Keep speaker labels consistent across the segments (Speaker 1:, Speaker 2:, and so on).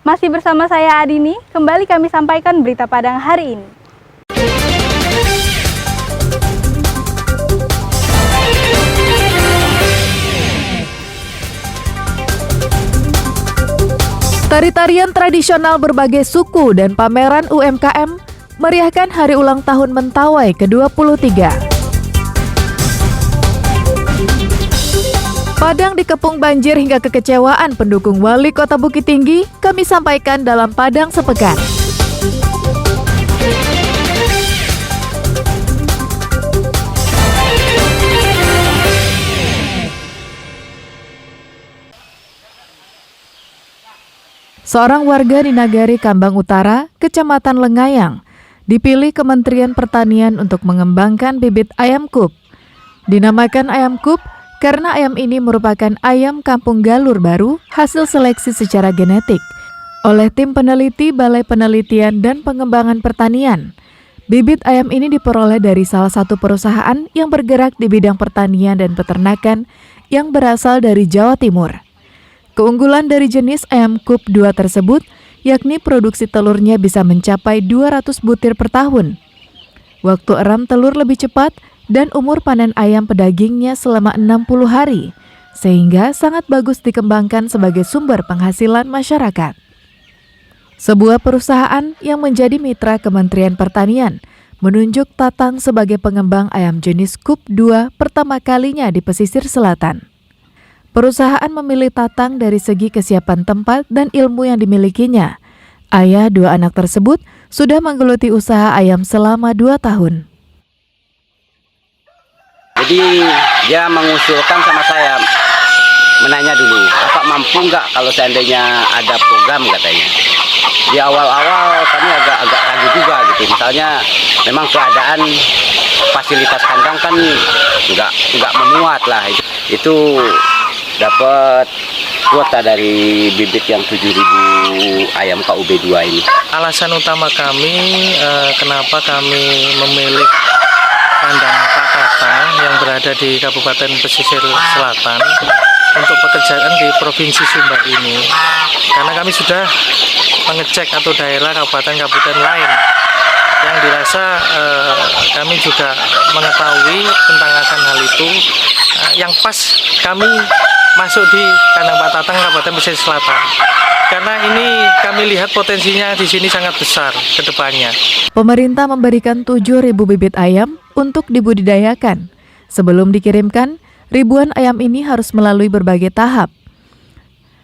Speaker 1: Masih bersama saya Adini, kembali kami sampaikan berita Padang hari ini.
Speaker 2: Tari-tarian tradisional berbagai suku dan pameran UMKM meriahkan Hari Ulang Tahun Mentawai ke-23. Padang dikepung banjir hingga kekecewaan pendukung Wali Kota Bukit Tinggi, kami sampaikan dalam Padang Sepekan. Seorang warga di Nagari Kambang Utara, Kecamatan Lengayang, dipilih Kementerian Pertanian untuk mengembangkan bibit ayam kup. Dinamakan ayam kup karena ayam ini merupakan ayam kampung galur baru hasil seleksi secara genetik oleh tim peneliti Balai Penelitian dan Pengembangan Pertanian. Bibit ayam ini diperoleh dari salah satu perusahaan yang bergerak di bidang pertanian dan peternakan yang berasal dari Jawa Timur. Keunggulan dari jenis ayam kup 2 tersebut yakni produksi telurnya bisa mencapai 200 butir per tahun. Waktu eram telur lebih cepat dan umur panen ayam pedagingnya selama 60 hari, sehingga sangat bagus dikembangkan sebagai sumber penghasilan masyarakat. Sebuah perusahaan yang menjadi mitra Kementerian Pertanian menunjuk Tatang sebagai pengembang ayam jenis kup 2 pertama kalinya di pesisir selatan. Perusahaan memilih Tatang dari segi kesiapan tempat dan ilmu yang dimilikinya. Ayah 2 anak tersebut sudah menggeluti usaha ayam selama 2 tahun.
Speaker 3: Jadi dia mengusulkan sama saya, menanya dulu, apa mampu nggak kalau seandainya ada program katanya. Di awal-awal kami agak ragu juga gitu, misalnya memang keadaan fasilitas kandang kan nggak memuat lah. Itu dapat kuota dari bibit yang 7.000 ayam KUB2 ini.
Speaker 4: Alasan utama kami kenapa kami memilih kandang Pak Tatang yang berada di Kabupaten Pesisir Selatan untuk pekerjaan di Provinsi Sumbar ini, karena kami sudah mengecek atau daerah kabupaten-kabupaten lain yang dirasa kami juga mengetahui tentang akan hal itu, yang pas kami masuk di kandang Pak Tatang Kabupaten Pesisir Selatan. Karena ini kami lihat potensinya di sini sangat besar ke depannya.
Speaker 2: Pemerintah memberikan 7.000 bibit ayam untuk dibudidayakan. Sebelum dikirimkan, ribuan ayam ini harus melalui berbagai tahap,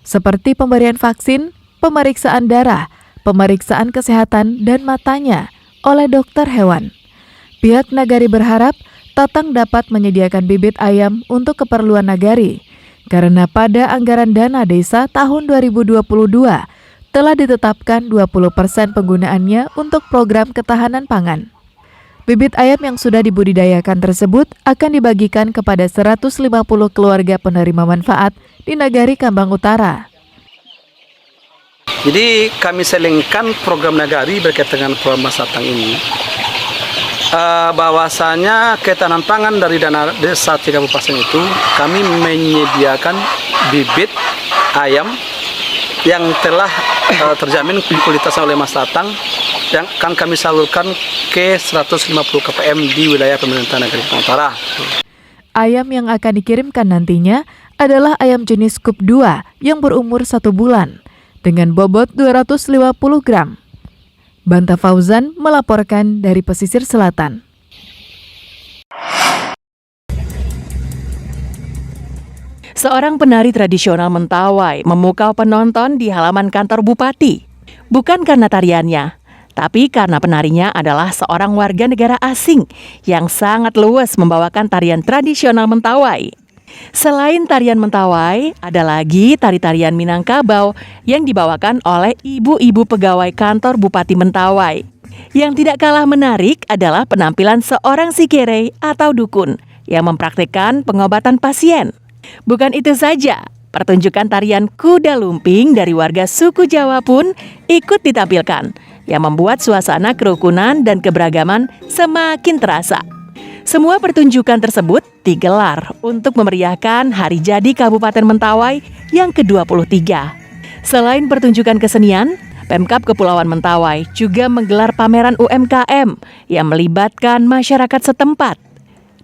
Speaker 2: seperti pemberian vaksin, pemeriksaan darah, pemeriksaan kesehatan dan matanya oleh dokter hewan. Pihak Nagari berharap Tatang dapat menyediakan bibit ayam untuk keperluan Nagari, karena pada anggaran dana desa tahun 2022 telah ditetapkan 20% penggunaannya untuk program ketahanan pangan. Bibit ayam yang sudah dibudidayakan tersebut akan dibagikan kepada 150 keluarga penerima manfaat di Nagari Kambang Utara.
Speaker 5: Jadi kami selengkan program Nagari berkaitan dengan program Mas Tatang ini. Bahwasanya ketahanan pangan dari dana desa 3 kabupaten itu, kami menyediakan bibit ayam yang telah terjamin kualitasnya oleh Mas Tatang, yang akan kami salurkan ke 150 KPM di wilayah pemerintahan Nagari Kambang Utara.
Speaker 2: Ayam yang akan dikirimkan nantinya adalah ayam jenis kup 2 yang berumur 1 bulan dengan bobot 250 gram. Banta Fauzan melaporkan dari Pesisir Selatan.
Speaker 6: Seorang penari tradisional Mentawai memukau penonton di halaman kantor bupati. Bukan karena tariannya, tapi karena penarinya adalah seorang warga negara asing yang sangat luwes membawakan tarian tradisional Mentawai. Selain tarian Mentawai, ada lagi tari-tarian Minangkabau yang dibawakan oleh ibu-ibu pegawai kantor Bupati Mentawai. Yang tidak kalah menarik adalah penampilan seorang sikere atau dukun yang mempraktikkan pengobatan pasien. Bukan itu saja, pertunjukan tarian kuda lumping dari warga suku Jawa pun ikut ditampilkan, yang membuat suasana kerukunan dan keberagaman semakin terasa. Semua pertunjukan tersebut digelar untuk memeriahkan Hari Jadi Kabupaten Mentawai yang ke-23. Selain pertunjukan kesenian, Pemkab Kepulauan Mentawai juga menggelar pameran UMKM yang melibatkan masyarakat setempat.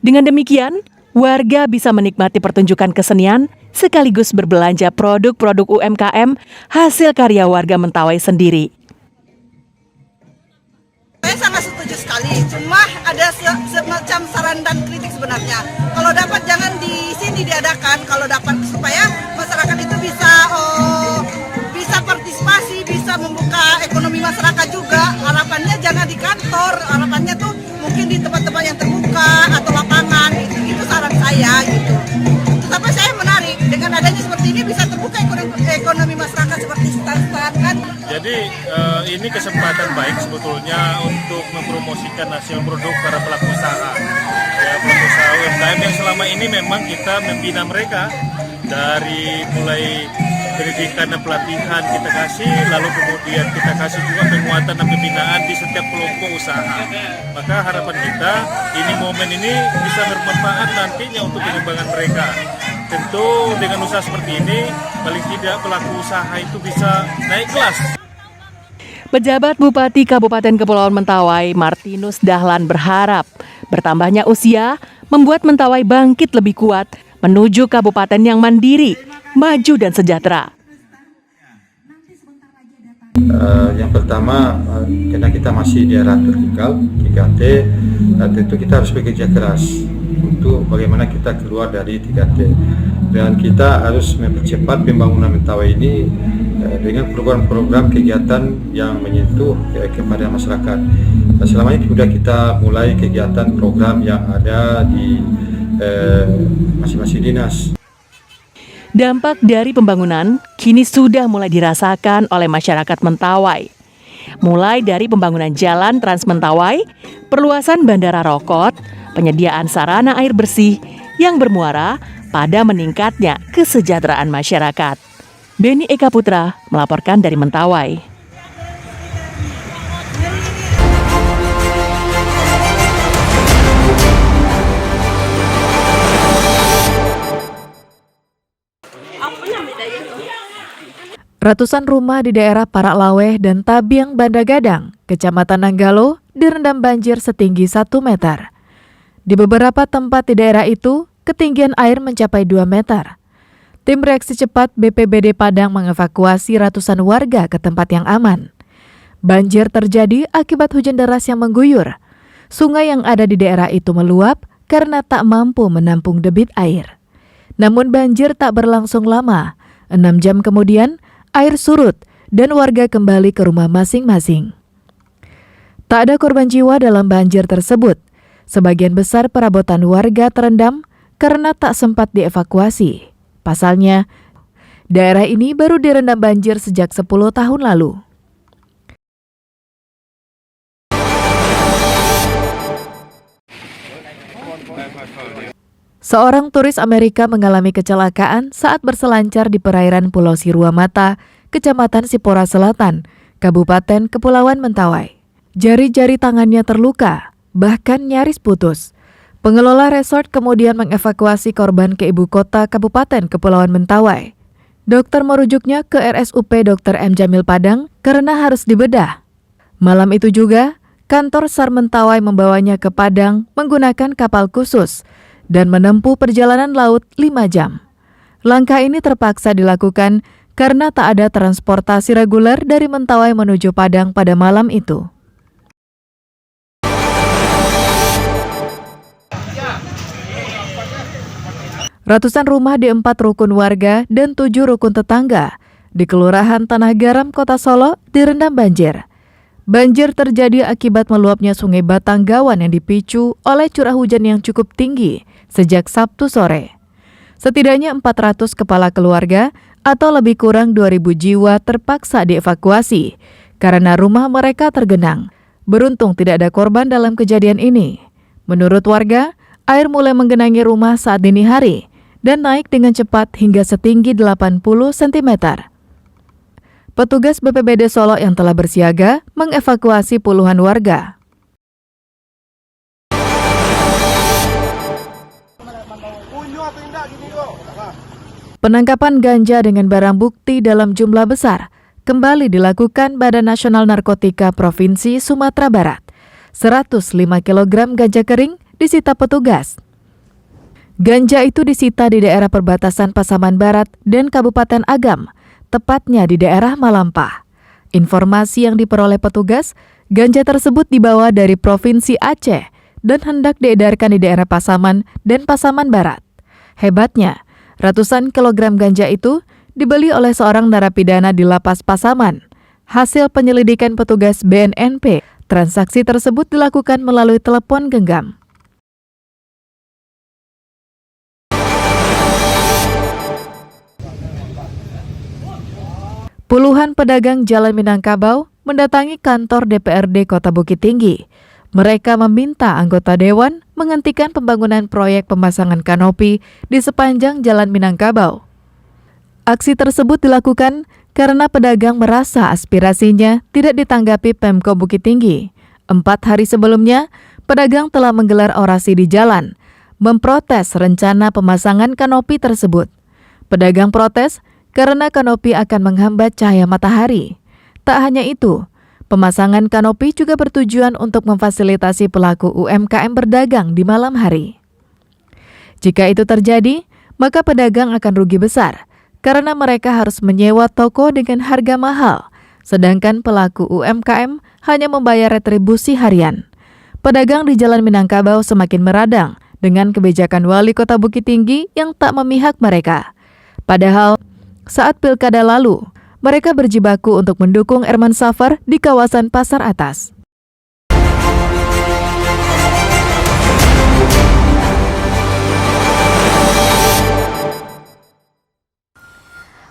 Speaker 6: Dengan demikian, warga bisa menikmati pertunjukan kesenian sekaligus berbelanja produk-produk UMKM hasil karya warga Mentawai sendiri.
Speaker 7: Saya sangat setuju sekali, cuma ada semacam saran dan kritik sebenarnya. Kalau dapat jangan di sini diadakan, kalau dapat supaya masyarakat itu bisa partisipasi, bisa membuka ekonomi masyarakat juga. Harapannya jangan di kantor, harapannya tuh mungkin di tempat-tempat yang terbuka atau lapangan, itu saran saya gitu. Tetapi saya menarik, dengan adanya seperti ini bisa terbuka ekonomi masyarakat seperti start-start kan.
Speaker 8: Jadi ini kesempatan baik sebetulnya untuk mempromosikan hasil produk para pelaku usaha. Ya, pelaku usaha UMKM yang selama ini memang kita membina mereka dari mulai pendidikan dan pelatihan kita kasih, lalu kemudian kita kasih juga penguatan dan pembinaan di setiap kelompok usaha. Maka harapan kita ini momen ini bisa bermanfaat nantinya untuk pengembangan mereka. Tentu dengan usaha seperti ini, paling tidak pelaku usaha itu bisa naik kelas.
Speaker 6: Pejabat Bupati Kabupaten Kepulauan Mentawai, Martinus Dahlan berharap bertambahnya usia membuat Mentawai bangkit lebih kuat menuju kabupaten yang mandiri, maju dan sejahtera.
Speaker 9: Yang pertama, karena kita masih di era vertikal 3T, tentu kita harus bekerja keras untuk bagaimana kita keluar dari 3T, dan kita harus mempercepat pembangunan Mentawai ini dengan program-program kegiatan yang menyentuh kepada masyarakat. Selama ini sudah kita mulai kegiatan program yang ada di masing-masing dinas.
Speaker 6: Dampak dari pembangunan kini sudah mulai dirasakan oleh masyarakat Mentawai. Mulai dari pembangunan jalan Trans Mentawai, perluasan Bandara Rokot, penyediaan sarana air bersih yang bermuara pada meningkatnya kesejahteraan masyarakat. Beni Eka Putra melaporkan dari Mentawai.
Speaker 2: Ratusan rumah di daerah Paraklaweh dan Tabiang Banda Gadang, Kecamatan Nanggalo, direndam banjir setinggi 1 meter. Di beberapa tempat di daerah itu, ketinggian air mencapai 2 meter. Tim reaksi cepat BPBD Padang mengevakuasi ratusan warga ke tempat yang aman. Banjir terjadi akibat hujan deras yang mengguyur. Sungai yang ada di daerah itu meluap karena tak mampu menampung debit air. Namun banjir tak berlangsung lama. 6 jam kemudian, air surut dan warga kembali ke rumah masing-masing. Tak ada korban jiwa dalam banjir tersebut. Sebagian besar perabotan warga terendam karena tak sempat dievakuasi. Pasalnya, daerah ini baru direndam banjir sejak 10 tahun lalu. Seorang turis Amerika mengalami kecelakaan saat berselancar di perairan Pulau Siruamata, Kecamatan Sipora Selatan, Kabupaten Kepulauan Mentawai. Jari-jari tangannya terluka, bahkan nyaris putus. Pengelola resort kemudian mengevakuasi korban ke ibu kota Kabupaten Kepulauan Mentawai. Dokter merujuknya ke RSUP Dr. M. Jamil Padang karena harus dibedah. Malam itu juga, kantor SAR Mentawai membawanya ke Padang menggunakan kapal khusus dan menempuh perjalanan laut 5 jam. Langkah ini terpaksa dilakukan karena tak ada transportasi reguler dari Mentawai menuju Padang pada malam itu. Ratusan rumah di 4 rukun warga dan 7 rukun tetangga di Kelurahan Tanah Garam, Kota Solo direndam banjir. Banjir terjadi akibat meluapnya Sungai Batanggawan yang dipicu oleh curah hujan yang cukup tinggi sejak Sabtu sore. Setidaknya 400 kepala keluarga atau lebih kurang 2.000 jiwa terpaksa dievakuasi karena rumah mereka tergenang. Beruntung tidak ada korban dalam kejadian ini. Menurut warga, air mulai menggenangi rumah saat dini hari dan naik dengan cepat hingga setinggi 80 cm. Petugas BPBD Solo yang telah bersiaga mengevakuasi puluhan warga. Penangkapan ganja dengan barang bukti dalam jumlah besar kembali dilakukan Badan Nasional Narkotika Provinsi Sumatera Barat. 105 kg ganja kering disita petugas. Ganja itu disita di daerah perbatasan Pasaman Barat dan Kabupaten Agam, tepatnya di daerah Malampah. Informasi yang diperoleh petugas, ganja tersebut dibawa dari Provinsi Aceh dan hendak diedarkan di daerah Pasaman dan Pasaman Barat. Hebatnya, ratusan kilogram ganja itu dibeli oleh seorang narapidana di Lapas Pasaman. Hasil penyelidikan petugas BNNP, transaksi tersebut dilakukan melalui telepon genggam. Puluhan pedagang Jalan Minangkabau mendatangi kantor DPRD Kota Bukit Tinggi. Mereka meminta anggota dewan menghentikan pembangunan proyek pemasangan kanopi di sepanjang Jalan Minangkabau. Aksi tersebut dilakukan karena pedagang merasa aspirasinya tidak ditanggapi Pemko Bukit Tinggi. 4 hari sebelumnya, pedagang telah menggelar orasi di jalan, memprotes rencana pemasangan kanopi tersebut. Pedagang protes karena kanopi akan menghambat cahaya matahari. Tak hanya itu, pemasangan kanopi juga bertujuan untuk memfasilitasi pelaku UMKM berdagang di malam hari. Jika itu terjadi, maka pedagang akan rugi besar karena mereka harus menyewa toko dengan harga mahal, sedangkan pelaku UMKM hanya membayar retribusi harian. Pedagang di Jalan Minangkabau semakin meradang dengan kebijakan Wali Kota Bukit Tinggi yang tak memihak mereka. Padahal, saat pilkada lalu, mereka berjibaku untuk mendukung Herman Safar di kawasan Pasar Atas.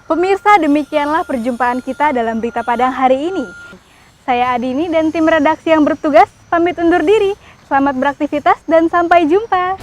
Speaker 1: Pemirsa, demikianlah perjumpaan kita dalam Berita Padang hari ini. Saya Adini dan tim redaksi yang bertugas pamit undur diri. Selamat beraktivitas dan sampai jumpa.